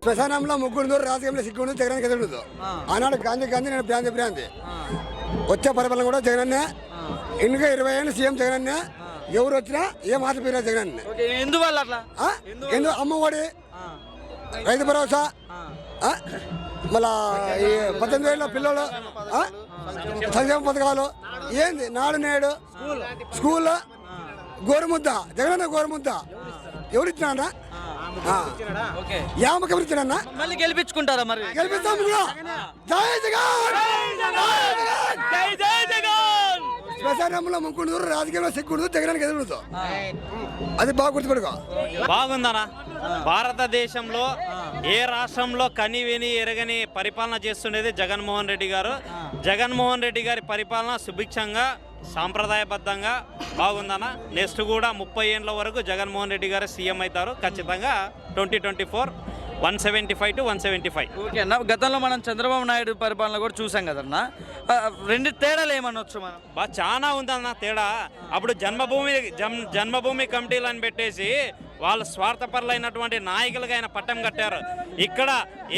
శ్మశానంలో ముగ్గురు రాజకీయంలో సిగ్గుండు జగన్ ఎదురుదు. ఆనాడు గాంధీ నేను భ్రాంతి వచ్చే పరిపాలన కూడా జగనన్నే. ఇంకా 20 ఏళ్ళు సీఎం జగనన్నే. ఎవరు వచ్చినా ఏ మాట పేరు జగన్. ఎందువల్ల అట్లా? ఎందుకు అమ్మఒడి, రైతు భరోసా, మళ్ళా ఈ 18 ఏళ్ళ పిల్లలు సంక్షేమ పథకాలు ఏంది, నాడు నేడు స్కూల్లో గోరుముద్ద, జగనన్న గోరుముద్ద ఎవరు ఇచ్చినా యామకి ఎవరు ఇచ్చినా మళ్ళీ గెలిపించుకుంటారా? మరి గెలిపిస్తాం కూడా. జై జగన్. శ్మశానంలో ముగ్గురు రాజకీయంలో సిగ్గుడు జగనానికి ఎదురుదు. అది బాగా గుర్తుపెట్టుకో. బాగుందనా? భారతదేశంలో ఏ రాష్ట్రంలో కని విని ఎరగని పరిపాలన చేస్తుండేది జగన్మోహన్ రెడ్డి గారు. జగన్మోహన్ రెడ్డి గారి పరిపాలన సుభిక్షంగా సాంప్రదాయబద్ధంగా బాగుందన్న. నెక్స్ట్ కూడా 30 ఏళ్ళ వరకు జగన్మోహన్ రెడ్డి గారు సీఎం అవుతారు ఖచ్చితంగా. 2024 175 to 175. ఓకే అన్న, గతంలో మనం చంద్రబాబు నాయుడు పరిపాలన కూడా చూసాం కదన్నా. రెండు తేడాలు ఏమనొచ్చు మనం? చాలా ఉందన్న తేడా. అప్పుడు జన్మభూమి కమిటీలను పెట్టేసి వాళ్ళు స్వార్థపరులైనటువంటి నాయకులుగా ఆయన పట్టం కట్టారు. ఇక్కడ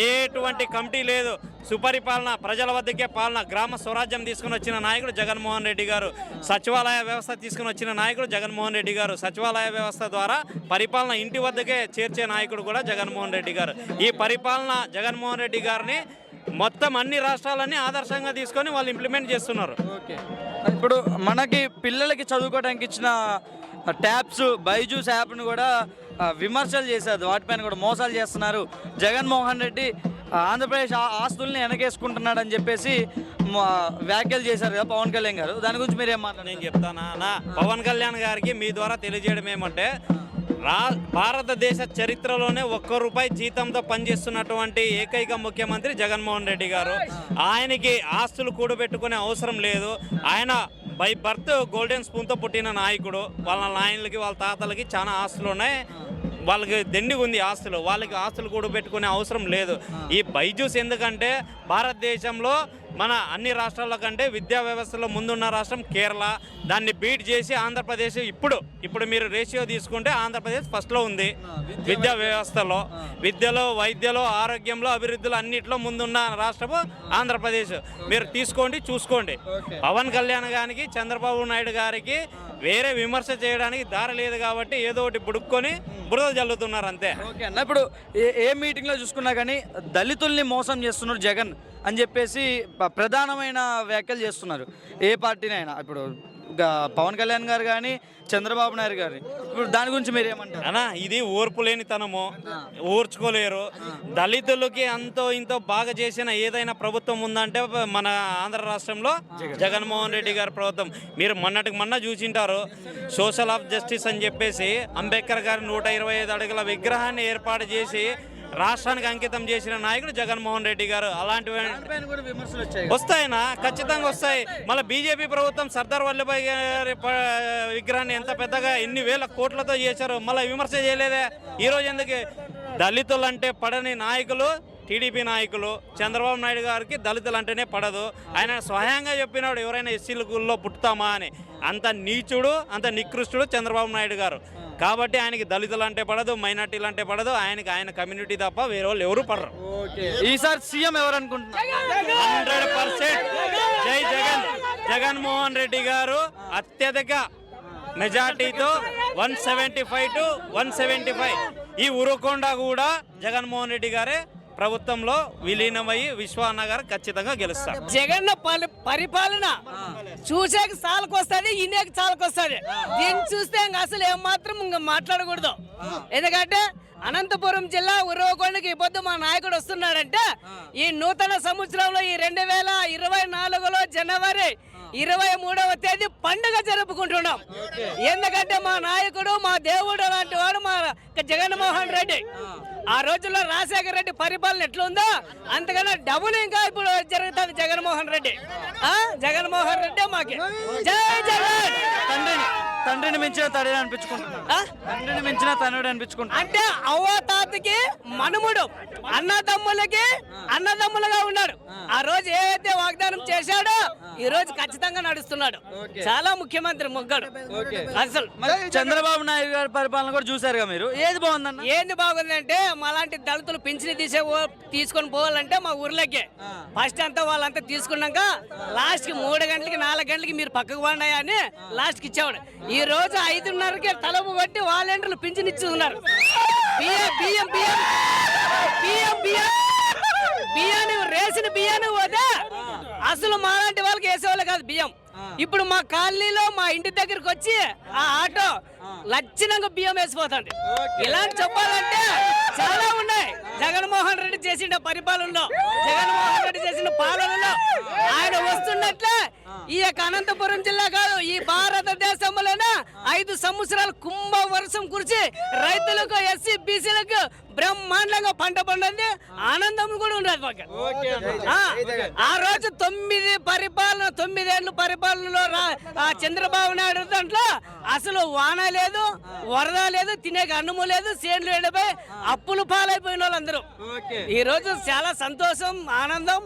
ఎటువంటి కమిటీ లేదు, సుపరిపాలన, ప్రజల వద్దకే పాలన, గ్రామ స్వరాజ్యం తీసుకుని వచ్చిన నాయకుడు జగన్మోహన్ రెడ్డి గారు. సచివాలయ వ్యవస్థ తీసుకుని వచ్చిన నాయకుడు జగన్మోహన్ రెడ్డి గారు. సచివాలయ వ్యవస్థ ద్వారా పరిపాలన ఇంటి వద్దకే చేర్చే నాయకుడు కూడా జగన్మోహన్ రెడ్డి గారు. ఈ పరిపాలన జగన్మోహన్ రెడ్డి గారిని మొత్తం అన్ని రాష్ట్రాలన్నీ ఆదర్శంగా తీసుకొని వాళ్ళు ఇంప్లిమెంట్ చేస్తున్నారు. ఓకే, ఇప్పుడు మనకి పిల్లలకి చదువుకోవడానికి ఇచ్చిన ట్యాబ్స్, బైజూస్ యాప్ను కూడా విమర్శలు చేశారు. వాటిపైన కూడా మోసాలు చేస్తున్నారు. జగన్మోహన్ రెడ్డి ఆంధ్రప్రదేశ్ ఆస్తుల్ని వెనకేసుకుంటున్నాడు అని చెప్పేసి వ్యాఖ్యలు చేశారు కదా పవన్ కళ్యాణ్ గారు. దాని గురించి మీరు ఏం మాట్లాడారు? నేను చెప్తానా, పవన్ కళ్యాణ్ గారికి మీ ద్వారా తెలియజేయడం ఏమంటే, భారతదేశ చరిత్రలోనే ₹1 జీతంతో పనిచేస్తున్నటువంటి ఏకైక ముఖ్యమంత్రి జగన్మోహన్ రెడ్డి గారు. ఆయనకి ఆస్తులు కూడబెట్టుకునే అవసరం లేదు. ఆయన బై బర్త్ గోల్డెన్ స్పూన్తో పుట్టిన నాయకుడు. వాళ్ళ నాయనలకి వాళ్ళ తాతలకి చాలా ఆస్తులు ఉన్నాయి. వాళ్ళకి దండిగా ఉంది ఆస్తులు. వాళ్ళకి ఆస్తులు కూడబెట్టుకునే అవసరం లేదు. ఈ బైజూస్ ఎందుకంటే భారతదేశంలో మన అన్ని రాష్ట్రాల కంటే విద్యా వ్యవస్థలో ముందున్న రాష్ట్రం కేరళ. దాన్ని బీట్ చేసి ఆంధ్రప్రదేశ్ ఇప్పుడు మీరు రేషియో తీసుకుంటే ఆంధ్రప్రదేశ్ ఫస్ట్లో ఉంది విద్యా వ్యవస్థలో. విద్యలో, వైద్యలో, ఆరోగ్యంలో, అభివృద్ధిలో అన్నింటిలో ముందున్న రాష్ట్రము ఆంధ్రప్రదేశ్. మీరు తీసుకోండి, చూసుకోండి. పవన్ కళ్యాణ్ గారికి, చంద్రబాబు నాయుడు గారికి వేరే విమర్శ చేయడానికి దారి లేదు కాబట్టి ఏదో ఒకటి బుడుక్కొని బురద జల్లుతున్నారు అంతే. ఓకే అన్న, ఇప్పుడు ఏ మీటింగ్లో చూసుకున్నా కానీ దళితుల్ని మోసం చేస్తున్నారు జగన్ అని చెప్పేసి ప్రధానమైన వ్యాఖ్యలు చేస్తున్నారు ఏ పార్టీనైనా. ఇప్పుడు పవన్ కళ్యాణ్ గారు కానీ, చంద్రబాబు నాయుడు గారు. ఇప్పుడు దాని గురించి మీరు ఏమంటారు అన్నా? ఇది ఓర్పు లేనితనము, ఓర్చుకోలేరు. దళితులకి అంతో ఇంతో బాగా చేసిన ఏదైనా ప్రభుత్వం ఉందంటే మన ఆంధ్ర రాష్ట్రంలో జగన్మోహన్ రెడ్డి గారి ప్రభుత్వం. మీరు మొన్న చూసింటారు, సోషల్ ఆఫ్ జస్టిస్ అని చెప్పేసి అంబేద్కర్ గారి 125 అడుగుల విగ్రహాన్ని ఏర్పాటు చేసి రాష్ట్రానికి అంకితం చేసిన నాయకుడు జగన్మోహన్ రెడ్డి గారు. అలాంటివి వస్తాయినా, ఖచ్చితంగా వస్తాయి. మళ్ళీ బీజేపీ ప్రభుత్వం సర్దార్ వల్లభాయ్ గారి విగ్రహాన్ని ఎంత పెద్దగా ఎన్ని వేల కోట్లతో చేశారు, మళ్ళీ విమర్శ చేయలేదే. ఈరోజు ఎందుకు? దళితులంటే పడని నాయకులు టీడీపీ నాయకులు. చంద్రబాబు నాయుడు గారికి దళితులు అంటేనే పడదు. ఆయన స్వయంగా చెప్పినాడు ఎవరైనా ఎస్సీలలో పుట్టుతామా అని. అంత నీచుడు, అంత నికృష్టుడు చంద్రబాబు నాయుడు గారు. కాబట్టి ఆయనకి దళితులు అంటే పడదు, మైనార్టీలు అంటే పడదు. ఆయన కమ్యూనిటీ తప్ప వేరే వాళ్ళు ఎవరు పడరు. ఈసారి సీఎం ఎవరు అనుకుంటున్నారు? 100% జై జగన్. జగన్మోహన్ రెడ్డి గారు అత్యధిక మెజార్టీతో 175 to 175. ఈ ఉరుకొండ కూడా జగన్మోహన్ రెడ్డి గారే ప్రభుత్వంలో విలీనమయ్యి విశ్వనాథ్ గారు ఖచ్చితంగా గెలుస్తారు. జగన్ పరిపాలన చూసాక చాలకొస్తుంది, ఇన్నేకి చాలకొస్తుంది. దీన్ని చూస్తే అసలు ఏమాత్రం ఇంకా మాట్లాడకూడదు. ఎందుకంటే అనంతపురం జిల్లా ఉరవకొండకి పొద్దు మా నాయకుడు వస్తున్నాడంటే ఈ నూతన సంవత్సరంలో ఈ 2024లో జనవరి 23వ తేదీ పండుగ జరుపుకుంటున్నాం. ఎందుకంటే మా నాయకుడు, మా దేవుడు లాంటి వాడు మా జగన్మోహన్ రెడ్డి. ఆ రోజుల్లో రాజశేఖర రెడ్డి పరిపాలన ఎట్లుందో అంతకన్నా డబుల్ ఇంకా ఇప్పుడు జరుగుతుంది జగన్మోహన్ రెడ్డి. జగన్మోహన్ రెడ్డి మాకి జై జగన్. తండ్రిని మించిన తల్లి అనిపించుకుంటున్నాడు. తండ్రిని మించిన తనుడు అనిపించుకుంటా అంటే అవ్వ తాతకి మనుముడు, అన్నదమ్ములకి అన్నదమ్ములుగా ఉన్నాడు. ఆ రోజు ఏదైతే వాగ్దానం చేశాడో ఈ రోజు ఖచ్చితంగా నడుస్తున్నాడు. చాలా ముఖ్యమంత్రి మొగ్గాడు అసలు. మరి చంద్రబాబు నాయుడు గారి పరిపాలన కూడా చూసారుగా మీరు, ఏది బాగుందన్న? ఏంది బాగుందంటే మాలాంటి దళితులు పింఛని తీసుకొని పోవాలంటే మా ఊర్లోకే ఫస్ట్ అంతా వాళ్ళంతా తీసుకున్నాక లాస్ట్ కి 3 గంటలకి 4 గంటలకి మీరు పక్కకు పండాయా అని లాస్ట్ కి ఇచ్చేవాడు. ఈ రోజు 5:30కే తలుపు కొట్టి వాలంటీర్లు పింఛన్ ఇచ్చుతున్నారు. బియ్యాన్ని రేసిన బియ్యాన్ని పోతే అసలు మాలాంటి వాళ్ళకి వేసేవాళ్ళు కాదు బియ్యం. ఇప్పుడు మా కాలనీలో మా ఇంటి దగ్గరకు వచ్చి ఆ ఆటో లచ్చినంగా బియ్యం వేసిపోతుంది. ఇలాంటి చెప్పాలంటే చాలా ఉన్నాయి. జగన్మోహన్ రెడ్డి చేసిన పరిపాలనలో, జగన్మోహన్ రెడ్డి చేసిన పాలనలో ఆయన వస్తున్నట్లే ఈ యొక్క అనంతపురం జిల్లా కాదు, ఈ భారతదేశంలోనే 5 సంవత్సరాలు కుంభ వర్షం కురిచి రైతులకు, ఎస్సీ బీసీలకు బ్రహ్మాండంగా పంట పండింది. ఆనందం కూడా ఉండదు మాకు. ఆ రోజు 9 ఏళ్ళు పరిపాలనలో చంద్రబాబు నాయుడు దాంట్లో అసలు వాన లేదు, వరద లేదు, తినే అన్నము లేదు, సేన్లు ఎండిపోయి అప్పులు పాలైపోయిన వాళ్ళందరూ. ఈ రోజు చాలా సంతోషం, ఆనందం.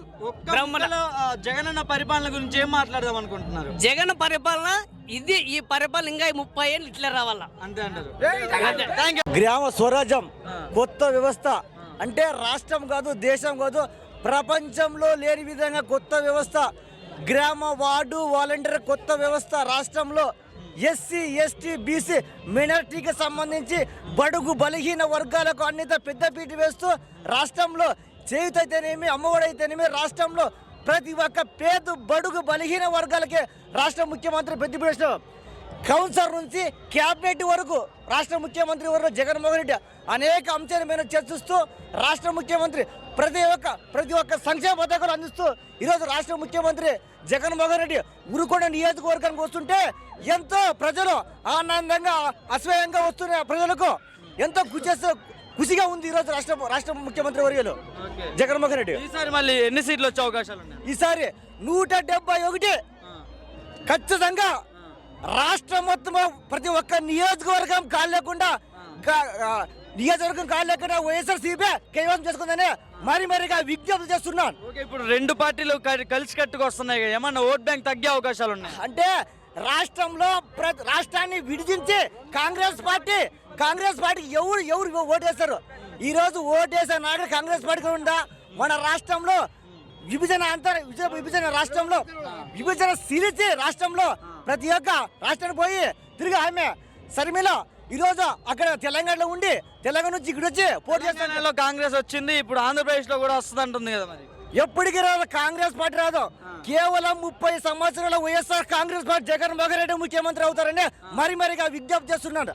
జగన్ అన్న పరిపాలన గురించి ఏం మాట్లాడదాం అనుకుంటున్నారు? జగన్ పరిపాలన ఇది, ఈ పరిపాలన ఇంకా 30 ఏళ్ళు ఇట్లా రావాలా అంతే అంటారు. గ్రామ స్వరాజ్యం కొత్త వ్యవస్థ అంటే రాష్ట్రం కాదు, దేశం కాదు, ప్రపంచంలో లేని విధంగా కొత్త వ్యవస్థ. గ్రామ వార్డు వాలంటీర్ కొత్త వ్యవస్థ రాష్ట్రంలో. ఎస్సీ ఎస్టీ బీసీ మైనారిటీకి సంబంధించి బడుగు బలహీన వర్గాలకు అన్నిత పెద్దపీట వేస్తూ రాష్ట్రంలో చేయుతైతేనేమి, అమ్మఒడైతేనేమి రాష్ట్రంలో ప్రతి ఒక్క పేద బడుగు బలహీన వర్గాలకే రాష్ట్ర ముఖ్యమంత్రి పెద్దపీట వేస్తారు. కౌన్సిలర్ నుంచి క్యాబినెట్ వరకు రాష్ట్ర ముఖ్యమంత్రి వరకు జగన్మోహన్ రెడ్డి అనేక అంశాల మీద చర్చిస్తూ రాష్ట్ర ముఖ్యమంత్రి ప్రతి ఒక్క సంక్షేమ పథకాలు అందిస్తూ ఈరోజు రాష్ట్ర ముఖ్యమంత్రి జగన్మోహన్ రెడ్డి ఉరుకొండ నియోజకవర్గానికి వస్తుంటే ఎంతో ప్రజలు ఆనందంగా అశ్వయంగా వస్తున్న ప్రజలకు ఎంతో ఖుషిగా ఉంది ఈరోజు రాష్ట్ర ముఖ్యమంత్రి వర్యులు జగన్మోహన్ రెడ్డి. ఈసారి మళ్ళీ ఎన్ని సీట్లు వచ్చే అవకాశాలు ఉన్నాయి? ఈసారి 171 ఖచ్చితంగా రాష్ట్రం మొత్తం ప్రతి ఒక్క నియోజకవర్గం కాలు లేకుండా వైఎస్ఆర్సీపీ కైవసం చేసుకుందని మరిగా విజ్ఞప్తి చేస్తున్నాను. ఇప్పుడు 2 పార్టీలు కలిసి కట్టుకు వస్తున్నాయి, ఏమన్నా ఓట్ బ్యాంక్ తగ్గే అవకాశాలు ఉన్నాయి అంటే రాష్ట్రంలో రాష్ట్రాన్ని విడిజించి కాంగ్రెస్ పార్టీకి ఎవరు ఓటేస్తారు? ఈ రోజు ఓటేసే నాడు కాంగ్రెస్ పార్టీకి ఉందా? మన రాష్ట్రంలో విభజన రాష్ట్రంలో విభజన సిలిచి రాష్ట్రంలో ప్రతి ఒక్క రాష్ట్రానికి పోయి తిరిగి ఆమె శర్మిల ఈ రోజు అక్కడ తెలంగాణలో ఉండి తెలంగాణ నుంచి ఇక్కడ వచ్చి పోటీ చేస్తున్న కాంగ్రెస్ వచ్చింది, ఇప్పుడు ఆంధ్రప్రదేశ్ లో కూడా వస్తుంది అంటుంది కదా. మరి ఎప్పటికీ రాదు కాంగ్రెస్ పార్టీ రాదు. కేవలం 30 సంవత్సరాల వైఎస్ఆర్ కాంగ్రెస్ పార్టీ జగన్మోహన్ రెడ్డి ముఖ్యమంత్రి అవుతారని మరిగా విజ్ఞప్తి చేస్తున్నాడు.